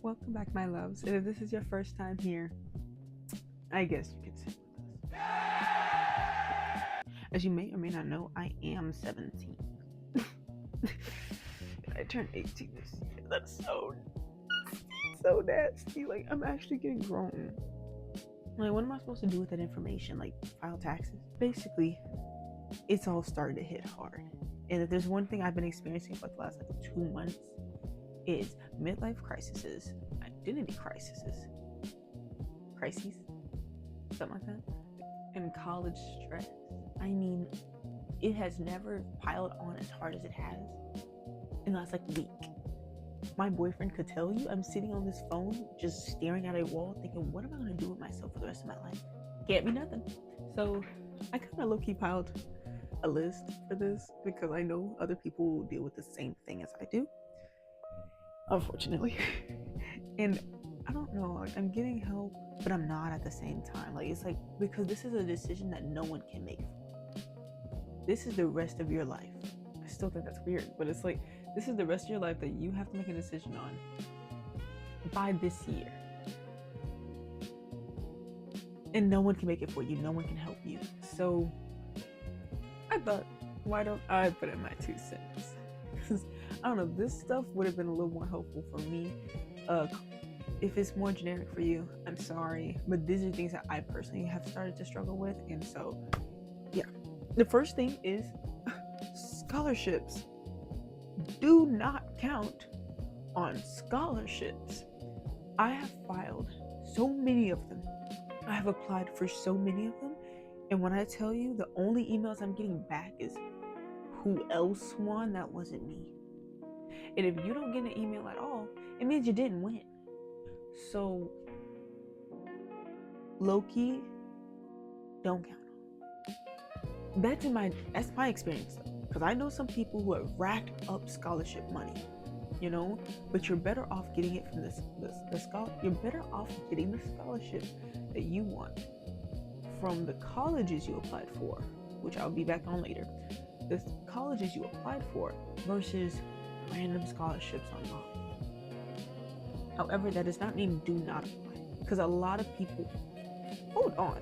Welcome back, my loves. And if this is your first time here, I guess you can sit with us. As you may or may not know, I am 17. I turned 18 this year. That's so nasty. Like, I'm actually getting grown. Like, what am I supposed to do with that information? Like, file taxes? Basically, it's all starting to hit hard. And if there's one thing I've been experiencing for the last 2 months, is midlife crises, identity crises, something like that, and college stress. I mean, it has never piled on as hard as it has in the last week. My boyfriend could tell you I'm sitting on this phone just staring at a wall thinking, what am I going to do with myself for the rest of my life? Can't be nothing. So I kind of low-key piled a list for this because I know other people will deal with the same thing as I do, unfortunately. And I don't know, like, I'm getting help, but I'm not at the same time. Like, it's like, because this is a decision that no one can make. This is the rest of your life. I still think that's weird, but it's like, this is the rest of your life that you have to make a decision on by this year. And no one can make it for you. No one can help you. So I thought, why don't I put in my 2 cents? Because I don't know, this stuff would have been a little more helpful for me. If it's more generic for you, I'm sorry, but these are things that I personally have started to struggle with. And so, yeah. The first thing is scholarships. Do not count on scholarships. I have filed so many of them. I have applied for so many of them. And when I tell you, the only emails I'm getting back is, who else won? That wasn't me. And if you don't get an email at all, it means you didn't win. So, low-key, don't count on it. That's my experience, though. Because I know some people who have racked up scholarship money, but you're better off getting it from you're better off getting the scholarship that you want from the colleges you applied for, which I'll be back on later. The colleges you applied for versus random scholarships online. However, that does not mean do not apply, because a lot of people, hold on,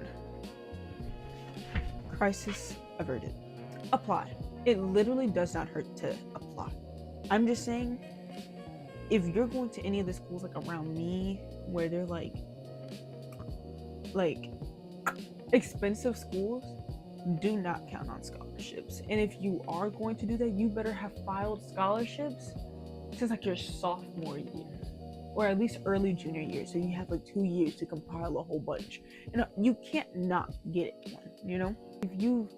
crisis averted, apply. It literally does not hurt to apply. I'm just saying, if you're going to any of the schools around me where they're like expensive schools, do not count on scholarships. And if you are going to do that, you better have filed scholarships since your sophomore year, or at least early junior year, so you have 2 years to compile a whole bunch. You can't not get one. If you've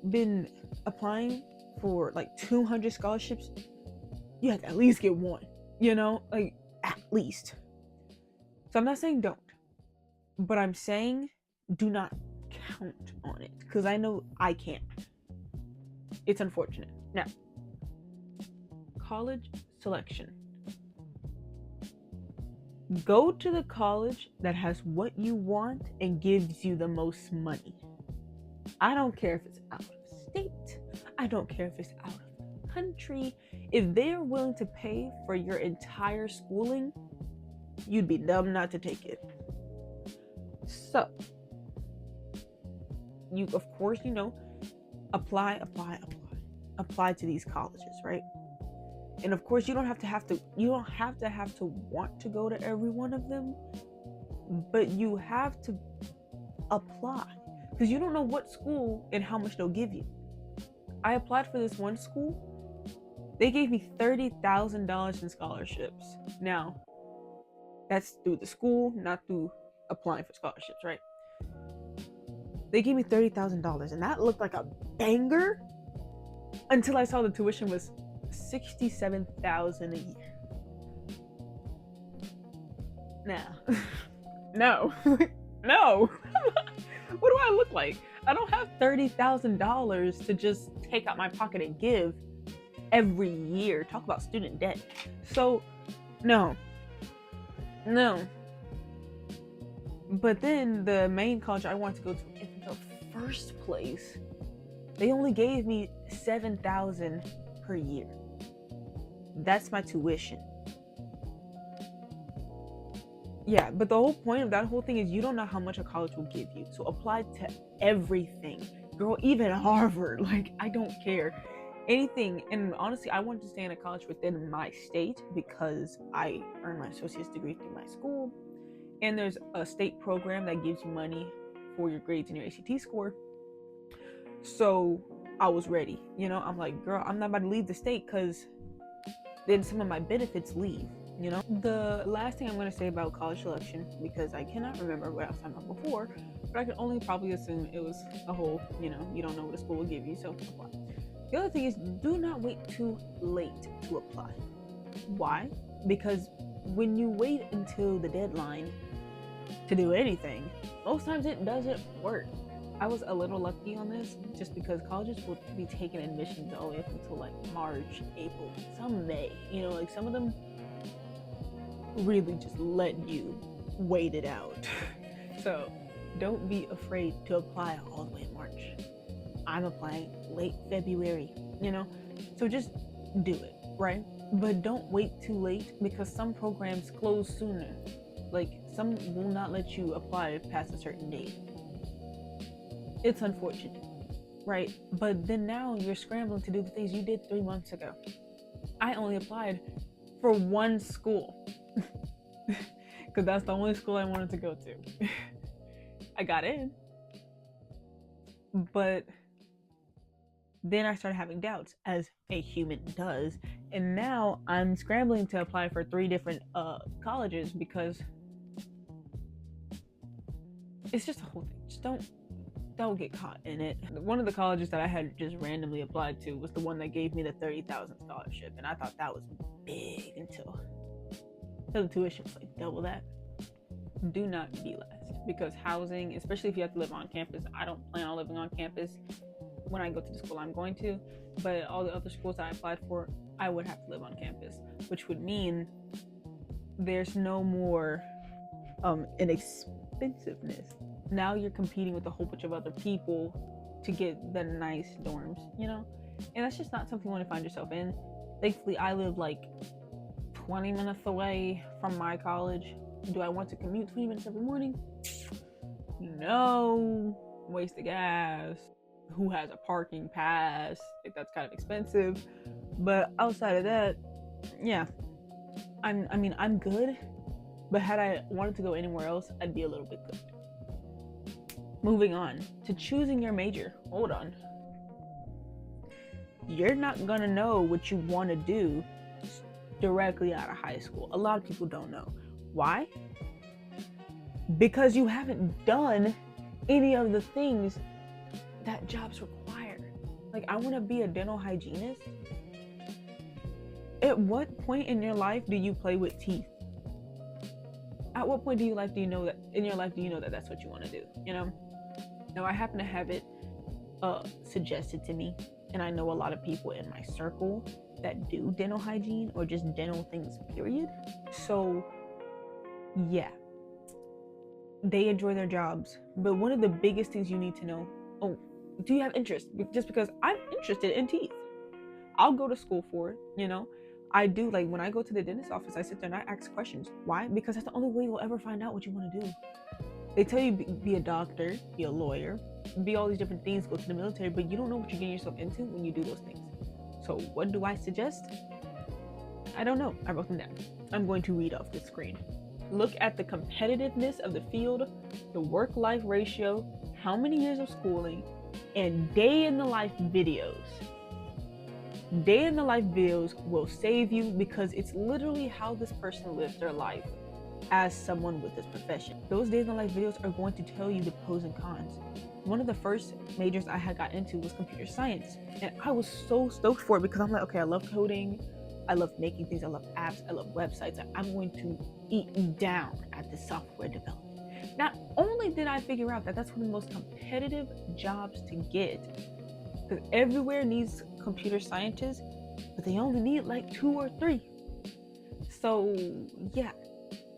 been applying for 200 scholarships, you have to at least get one, at least. So I'm not saying don't, but I'm saying do not count on it, because I know I can't. It's unfortunate. Now, college selection. Go to the college that has what you want and gives you the most money. I don't care if it's out of state. I don't care if it's out of the country. If they're willing to pay for your entire schooling, you'd be dumb not to take it. So, you, of course, apply to these colleges, right? And of course, you don't have to want to go to every one of them, but you have to apply, because you don't know what school and how much they'll give you. I applied for this one school. They gave me $30,000 in scholarships. Now, that's through the school, not through applying for scholarships, right? They gave me $30,000, and that looked like a banger until I saw the tuition was $67,000 a year. Now, no. What do I look like? I don't have $30,000 to just take out my pocket and give every year. Talk about student debt. So, no. But then the main college I wanted to go to in the first place, they only gave me $7,000 per year. That's my tuition. Yeah, but the whole point of that whole thing is you don't know how much a college will give you. So apply to everything. Girl, even Harvard. Like, I don't care. Anything. And honestly, I wanted to stay in a college within my state because I earned my associate's degree through my school. And there's a state program that gives you money for your grades and your ACT score. So I was ready. I'm like, girl, I'm not about to leave the state because then some of my benefits leave. The last thing I'm going to say about college selection, because I cannot remember what I was talking about before, but I can only probably assume it was a whole, you don't know what a school will give you, so apply. The other thing is, do not wait too late to apply. Why? Because when you wait until the deadline to do anything, most times it doesn't work. I was a little lucky on this just because colleges will be taking admissions all the way up until like March, April, some May. Like some of them really just let you wait it out. So don't be afraid to apply all the way in March. I'm applying late February, so just do it, right? But don't wait too late because some programs close sooner. Like some will not let you apply past a certain date. It's unfortunate, right? But then now you're scrambling to do the things you did 3 months ago. I only applied for one school because that's the only school I wanted to go to. I got in, but then I started having doubts, as a human does, and now I'm scrambling to apply for 3 different colleges because it's just a whole thing. Just don't get caught in it. One of the colleges that I had just randomly applied to was the one that gave me the $30,000 scholarship, and I thought that was big until the tuition was like double that. Do not be less, because housing, especially if you have to live on campus, I don't plan on living on campus when I go to the school I'm going to, but all the other schools that I applied for, I would have to live on campus, which would mean there's no more inexpensiveness. Now you're competing with a whole bunch of other people to get the nice dorms, and that's just not something you want to find yourself in. Thankfully, I live like 20 minutes away from my college. Do I want to commute 20 minutes every morning? No. Waste of gas. Who has a parking pass? Like, that's kind of expensive. But outside of that, yeah, I'm good. But had I wanted to go anywhere else, I'd be a little bit good. Moving on to choosing your major. Hold on. You're not gonna know what you want to do directly out of high school. A lot of people don't know. Why? Because you haven't done any of the things that jobs require. Like, I want to be a dental hygienist. At what point in your life do you play with teeth? At what point do you know that that's what you want to do? Now, I happen to have it suggested to me, and I know a lot of people in my circle that do dental hygiene or just dental things, period. So yeah, they enjoy their jobs. But one of the biggest things you need to know, do you have interest? Just because I'm interested in teeth, I'll go to school for it, I do. Like, when I go to the dentist office, I sit there and I ask questions. Why? Because that's the only way you'll ever find out what you want to do. They tell you be a doctor, be a lawyer, be all these different things, go to the military, but you don't know what you're getting yourself into when you do those things. So what do I suggest? I don't know. I wrote them down. I'm going to read off the screen. Look at the competitiveness of the field, the work-life ratio, how many years of schooling, and day-in-the-life videos. Day-in-the-life videos will save you because it's literally how this person lives their life as someone with this profession. Those day-in-the-life videos are going to tell you the pros and cons. One of the first majors I had got into was computer science, and I was so stoked for it because I'm like, okay, I love coding, I love making things, I love apps, I love websites. I'm going to eat down at the software development. Not only did I figure out that that's one of the most competitive jobs to get, because everywhere needs computer scientists, but they only need like 2 or 3. So yeah,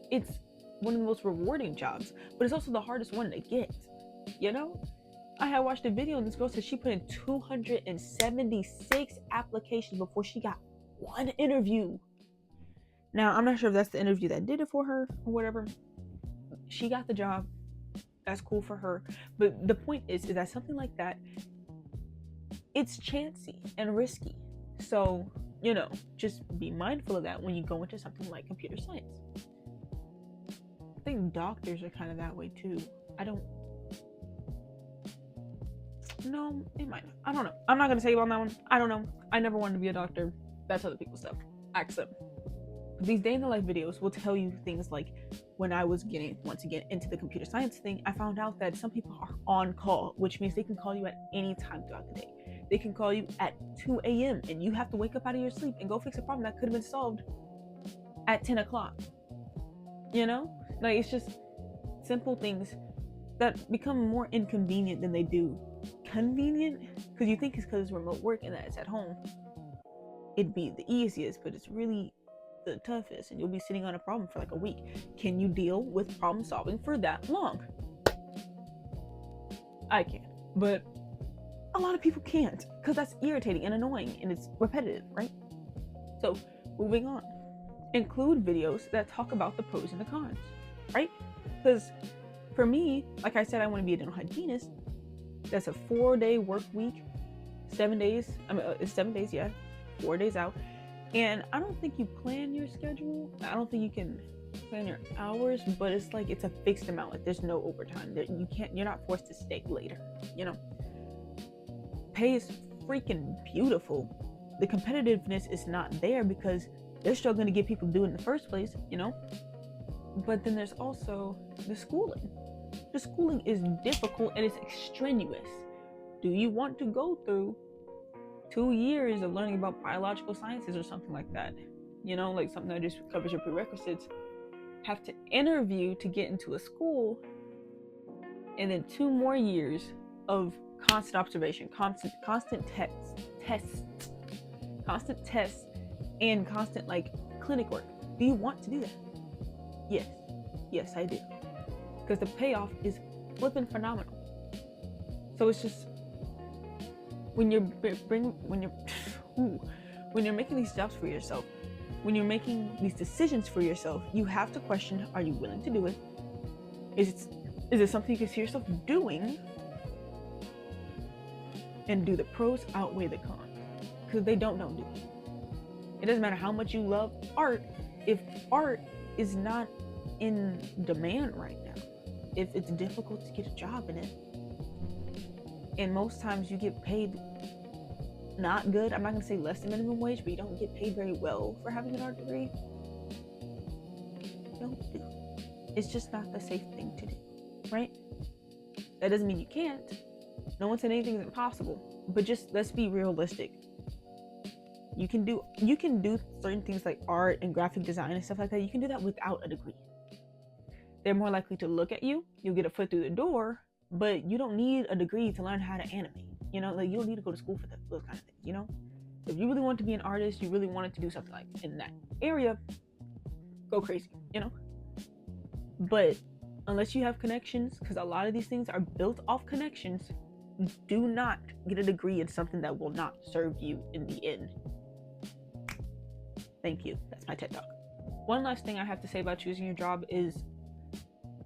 it's one of the most rewarding jobs, but it's also the hardest one to get. I had watched a video and this girl said she put in 276 applications before she got one interview. Now, I'm not sure if that's the interview that did it for her or whatever, She got the job. That's cool for her. But the point is that something like that, it's chancy and risky. So, just be mindful of that when you go into something like computer science. I think doctors are kind of that way too. No, it might not. I don't know. I'm not going to say on that one. I don't know. I never wanted to be a doctor. That's other people's stuff. Ask them. These day in the life videos will tell you things like, when I was getting, once again, into the computer science thing, I found out that some people are on call, which means they can call you at any time throughout the day. They can call you at 2 a.m. and you have to wake up out of your sleep and go fix a problem that could have been solved at 10 o'clock. Like, it's just simple things that become more inconvenient than they do convenient, because you think it's because it's remote work and that it's at home. It'd be the easiest, but it's really the toughest, and you'll be sitting on a problem for like a week. Can you deal with problem solving for that long? I can, but a lot of people can't, because that's irritating and annoying and it's repetitive, right? So moving on, include videos that talk about the pros and the cons, right? Because for me, like I said, I want to be a dental hygienist. That's a 4-day work week, 7 days. It's 7 days, yeah, 4 days out. And I don't think you plan your schedule. I don't think you can plan your hours, but it's like it's a fixed amount. Like, there's no overtime. You're not forced to stay later. Pay is freaking beautiful. The competitiveness is not there because they're struggling to get people to do it in the first place. But then there's also the schooling. The schooling is difficult and it's extraneous. Do you want to go through 2 years of learning about biological sciences or something like that? Like something that just covers your prerequisites. Have to interview to get into a school, and then 2 more years of constant observation, constant tests, and constant like clinic work. Do you want to do that? Yes, I do. Because the payoff is flipping phenomenal. So it's just when you're making these jobs for yourself, when you're making these decisions for yourself, you have to question: are you willing to do it? Is it something you can see yourself doing? And do the pros outweigh the cons? Because they don't do it. It doesn't matter how much you love art if art is not in demand right now. If it's difficult to get a job in it, and most times you get paid not good. I'm not going to say less than minimum wage, but you don't get paid very well for having an art degree. Don't do it. It's just not the safe thing to do, right? That doesn't mean you can't. No one said anything is impossible, but just let's be realistic. You can do certain things like art and graphic design and stuff like that. You can do that without a degree. They're more likely to look at you. You'll get a foot through the door, but you don't need a degree to learn how to animate. Like, you don't need to go to school for those kind of things. If you really want to be an artist, you really wanted to do something like in that area, go crazy. But unless you have connections, because a lot of these things are built off connections, do not get a degree in something that will not serve you in the end. Thank you. That's my TED Talk. One last thing I have to say about choosing your job is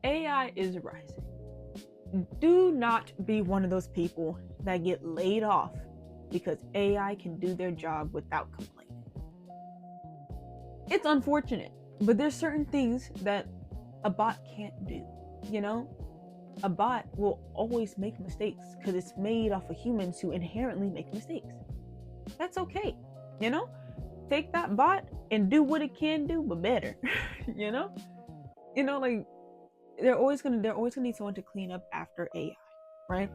AI is rising. Do not be one of those people that get laid off because AI can do their job without complaining. It's unfortunate, but there's certain things that a bot can't do. A bot will always make mistakes because it's made off of humans who inherently make mistakes. That's okay. Take that bot and do what it can do, but better. Like, they're always gonna need someone to clean up after AI, right?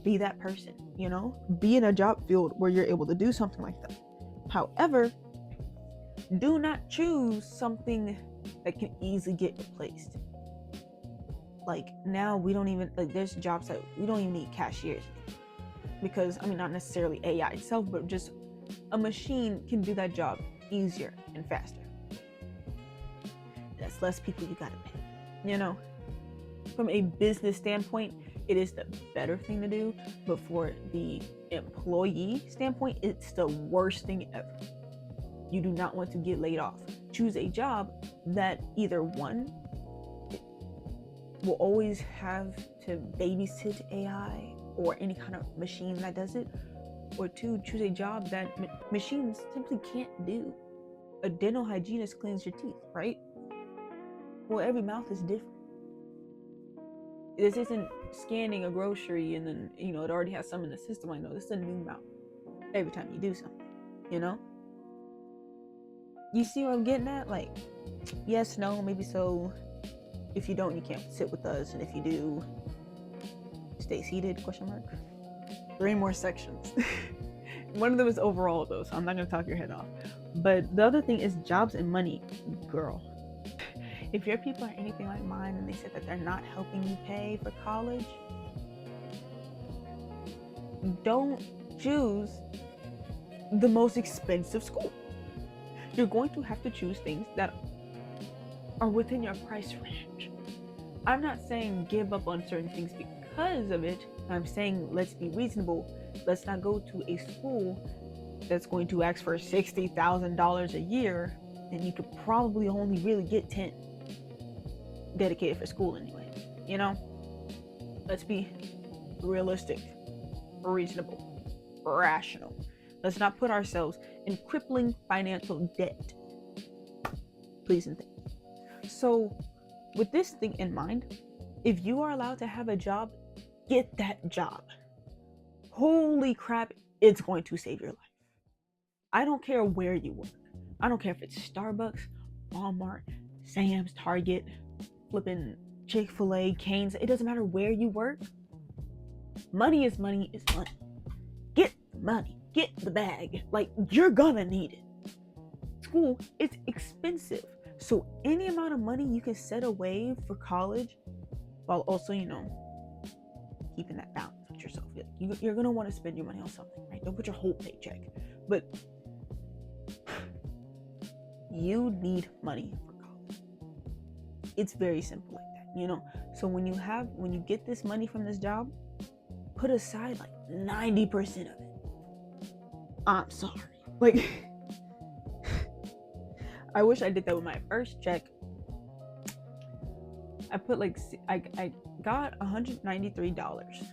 Be that person, be in a job field where you're able to do something like that. However, do not choose something that can easily get replaced. Like, now we don't even, like, there's jobs that we don't even need cashiers because, not necessarily AI itself, but just a machine can do that job easier and faster. That's less people you gotta pay. From a business standpoint, it is the better thing to do, but for the employee standpoint, it's the worst thing ever. You do not want to get laid off. Choose a job that either one, will always have to babysit AI or any kind of machine that does it, or two, choose a job that machines simply can't do. A dental hygienist cleans your teeth, right? Well, every mouth is different. This isn't scanning a grocery and then, it already has some in the system. I know this is a new mouth every time you do something, you know? You see what I'm getting at? Like, yes, no, maybe so. If you don't, you can't sit with us. And if you do, stay seated, question mark. 3 more sections. One of them is overall though, so I'm not gonna talk your head off. But the other thing is jobs and money. Girl, if your people are anything like mine and they said that they're not helping you pay for college, don't choose the most expensive school. You're going to have to choose things that are within your price range. I'm not saying give up on certain things because of it. I'm saying let's be reasonable. Let's not go to a school that's going to ask for $60,000 a year, and you could probably only really get 10 dedicated for school anyway. Let's be realistic, reasonable, rational. Let's not put ourselves in crippling financial debt. Please and thank you. So, with this thing in mind, if you are allowed to have a job, get that job. Holy crap, it's going to save your life. I don't care where you work. I don't care if it's Starbucks, Walmart, Sam's, Target, flipping Chick-fil-A, Cane's. It doesn't matter where you work. Money is money is money. Get the money. Get the bag. Like, you're gonna need it. School, it's expensive. So any amount of money you can set away for college, while also, keeping that balance with yourself. You're gonna want to spend your money on something, right? Don't put your whole paycheck. But you need money for college. It's very simple like that, So when you get this money from this job, put aside like 90% of it. I'm sorry. Like, I wish I did that with my first check. I put I got $193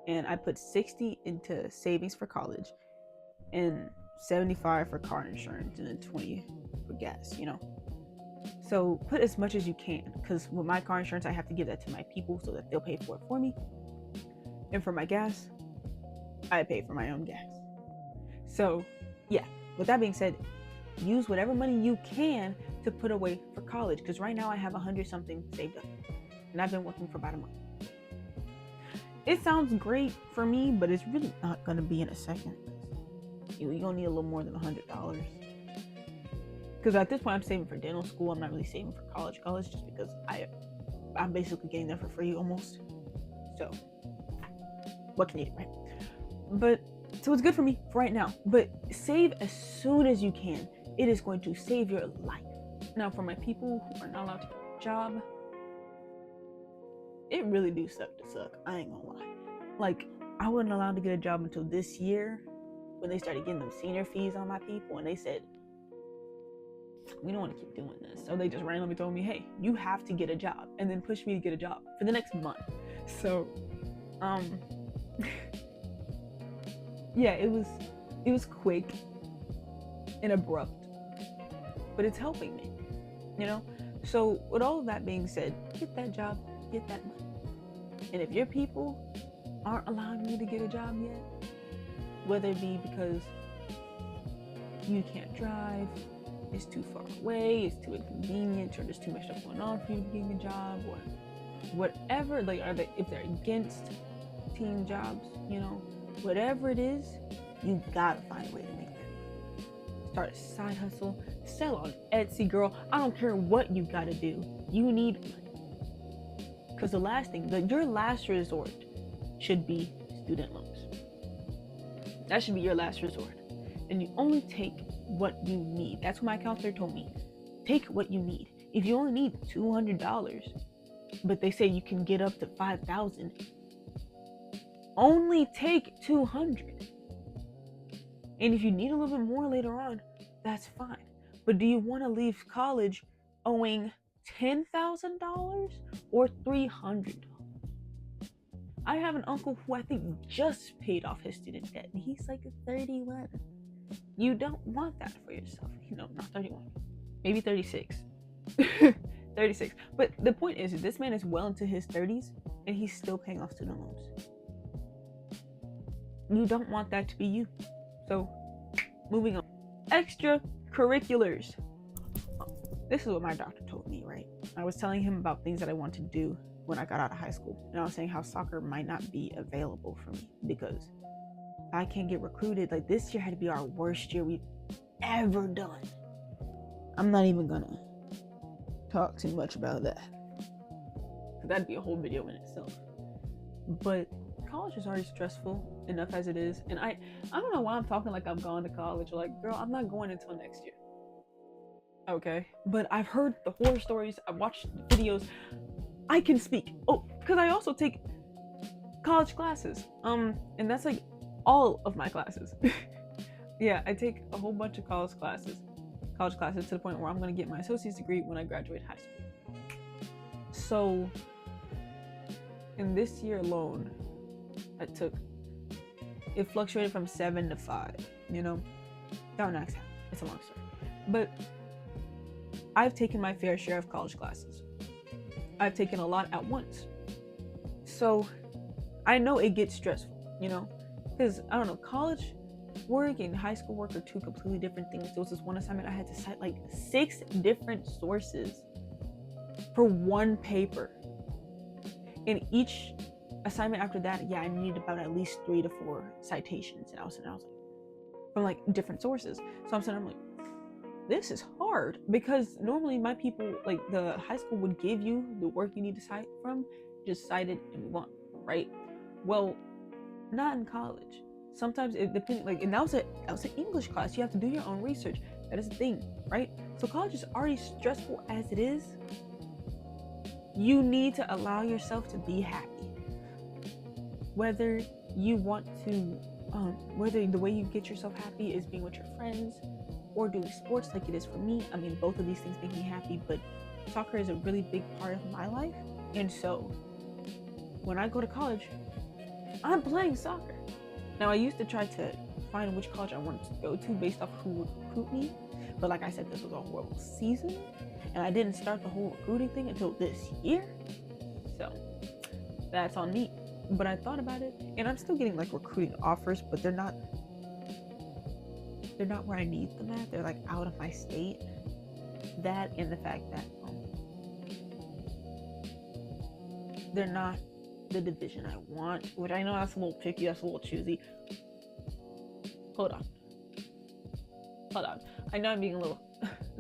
and I put 60 into savings for college and 75 for car insurance and then 20 for gas, So put as much as you can, because with my car insurance, I have to give that to my people so that they'll pay for it for me. And for my gas, I pay for my own gas. So yeah, with that being said, use whatever money you can to put away for college, because right now I have 100 something saved up and I've been working for about a month. It sounds great for me, but it's really not going to be in a second. You're going to need a little more than $100, because at this point I'm saving for dental school. I'm not really saving for college just because I'm basically getting there for free almost. So what can you do, right? But so it's good for me for right now, but save as soon as you can. It is going to save your life. Now, for my people who are not allowed to get a job, it really do suck to suck. I ain't gonna lie. Like, I wasn't allowed to get a job until this year when they started getting them senior fees on my people, and they said, we don't want to keep doing this. So they just randomly told me, hey, you have to get a job, and then pushed me to get a job for the next month. So, yeah, it was quick and abrupt, but it's helping me, So with all of that being said, get that job, get that money. And if your people aren't allowing you to get a job yet, whether it be because you can't drive, it's too far away, it's too inconvenient, or there's too much stuff going on for you to get a job, or whatever, like, if they're against teen jobs, whatever it is, you gotta find a way to make that. Start a side hustle, sell on Etsy, girl. I don't care what you gotta do. You need money. Because the last thing, your last resort should be student loans. That should be your last resort. And you only take what you need. That's what my counselor told me. Take what you need. If you only need $200, but they say you can get up to $5,000, only take $200. And if you need a little bit more later on, that's fine. But do you want to leave college owing $10,000 or $300. I have an uncle who I think just paid off his student debt, and he's like 31. You don't want that for yourself. Not 31, maybe 36. 36. But the point is, this man is well into his 30s, and he's still paying off student loans. You don't want that to be you. So, moving on. Extracurriculars. This is what my doctor told me, right? I was telling him about things that I want to do when I got out of high school. And I was saying how soccer might not be available for me because I can't get recruited. Like, this year had to be our worst year we've ever done. I'm not even gonna talk too much about that. That'd be a whole video in itself. But college is already stressful enough as it is. And I don't know why I'm talking like I'm going to college. Like, girl, I'm not going until next year. Okay? But I've heard the horror stories. I've watched videos. I can speak. Oh, because I also take college classes. And that's like all of my classes. Yeah, I take a whole bunch of college classes to the point where I'm going to get my associate's degree when I graduate high school. So, in this year alone, it fluctuated from 7 to 5, Don't ask how. It's a long story. But I've taken my fair share of college classes. I've taken a lot at once. So, I know it gets stressful, Because, I don't know, college work and high school work are two completely different things. There was this one assignment I had to cite like 6 different sources for one paper. And each assignment after that, I needed about at least 3 to 4 citations. And I was like, from like different sources. So I'm like, this is hard because normally my people, like the high school would give you the work you need to cite from, just cite it and move on, right? Well, not in college. Sometimes it depends, and that was an English class. You have to do your own research. That is a thing, right? So college is already stressful as it is. You need to allow yourself to be happy. Whether you want to, whether the way you get yourself happy is being with your friends or doing sports like it is for me. I mean, both of these things make me happy, but soccer is a really big part of my life. And so when I go to college, I'm playing soccer. Now, I used to try to find which college I wanted to go to based off who would recruit me. But like I said, this was a horrible season. And I didn't start the whole recruiting thing until this year. So, that's on me. But I thought about it. And I'm still getting like recruiting offers, but they're not where I need them at. They're like out of my state. That and the fact that they're not the division I want, which I know that's a little picky, that's a little choosy. Hold on. I know I'm being a little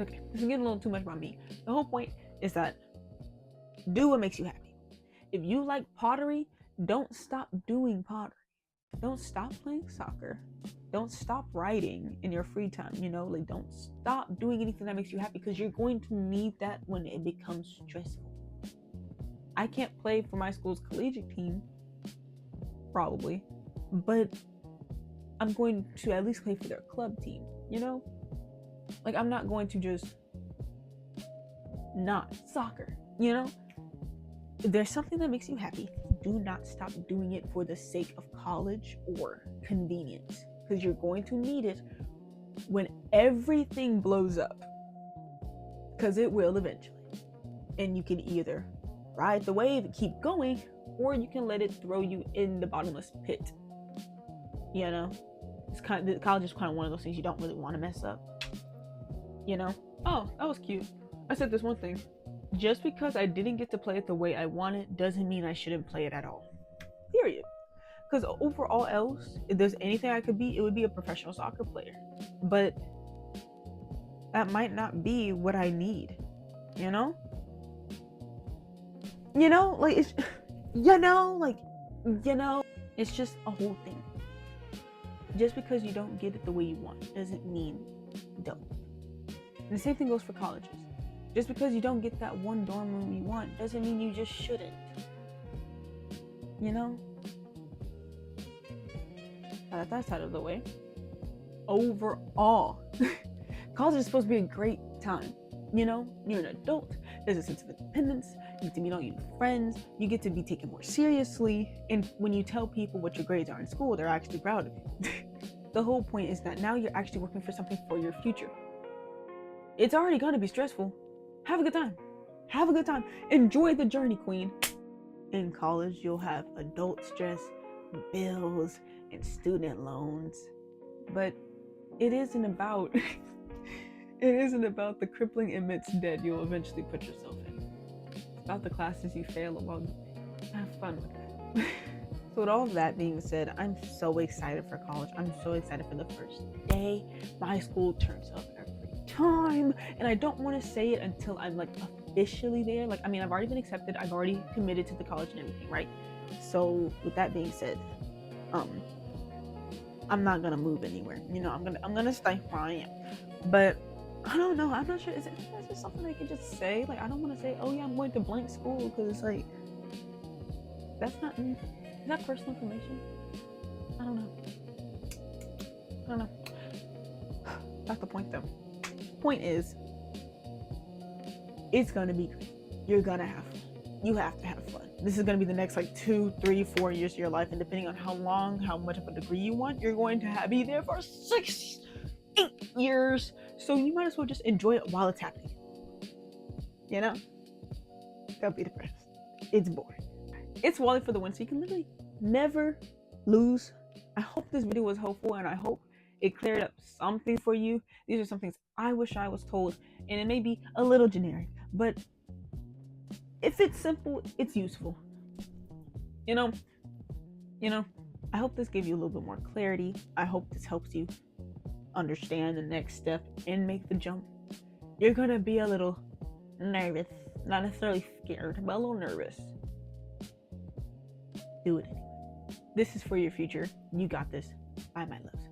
okay, this is getting a little too much about me. The whole point is that do what makes you happy. If you like pottery, don't stop doing pottery. Don't stop playing soccer. Don't stop writing in your free time, like don't stop doing anything that makes you happy because you're going to need that when it becomes stressful. I can't play for my school's collegiate team, probably, but I'm going to at least play for their club team, Like, I'm not going to just not soccer, If there's something that makes you happy, do not stop doing it for the sake of college or convenience, because you're going to need it when everything blows up, because it will eventually. And you can either ride the wave and keep going, or you can let it throw you in the bottomless pit. It's college is kind of one of those things you don't really want to mess up. Oh, that was cute. I said this one thing. Just because I didn't get to play it the way I wanted doesn't mean I shouldn't play it at all. Period. Because overall else, if there's anything I could be, it would be a professional soccer player. But that might not be what I need. It's just a whole thing. Just because you don't get it the way you want doesn't mean you don't. And the same thing goes for colleges. Just because you don't get that one dorm room you want doesn't mean you just shouldn't. Now that that's out of the way, overall, college is supposed to be a great time. You're an adult. There's a sense of independence. You get to meet all your new friends. You get to be taken more seriously. And when you tell people what your grades are in school, they're actually proud of you. The whole point is that now you're actually working for something for your future. It's already going to be stressful. Have a good time. Have a good time. Enjoy the journey, queen. In college, you'll have adult stress, bills, and student loans. But it isn't about the crippling immense debt you'll eventually put yourself in. It's about the classes you fail along the way. Have fun with it. So with all of that being said, I'm so excited for college. I'm so excited for the first day. My school turns up every time, and I don't want to say it until I'm like officially there. Like, I mean, I've already been accepted. I've already committed to the college and everything, right? So with that being said, I'm not gonna move anywhere. You know, I'm gonna stay where I am. But I don't know. I'm not sure. Is it something I can just say? Like, I don't want to say, oh yeah, I'm going to blank school, because it's like, that's not. Is that personal information? I don't know. That's the point, though. Point is, it's gonna be great. You're gonna have fun. You have to have fun. This is gonna be the next like 2, 3, 4 years of your life, and depending on how much of a degree you want, you're going to be there for 6, 8 years. So you might as well just enjoy it while it's happening. You know? Don't be depressed. It's boring. It's Wally for the win, so you can literally never lose. I hope this video was helpful, and I hope it cleared up something for you. These are some things I wish I was told, and it may be a little generic, but if it's simple, it's useful. You know, I hope this gave you a little bit more clarity. I hope this helps you understand the next step and make the jump. You're gonna be a little nervous, not necessarily scared, but a little nervous. Do it anyway. This is for your future. You got this. Bye, my loves.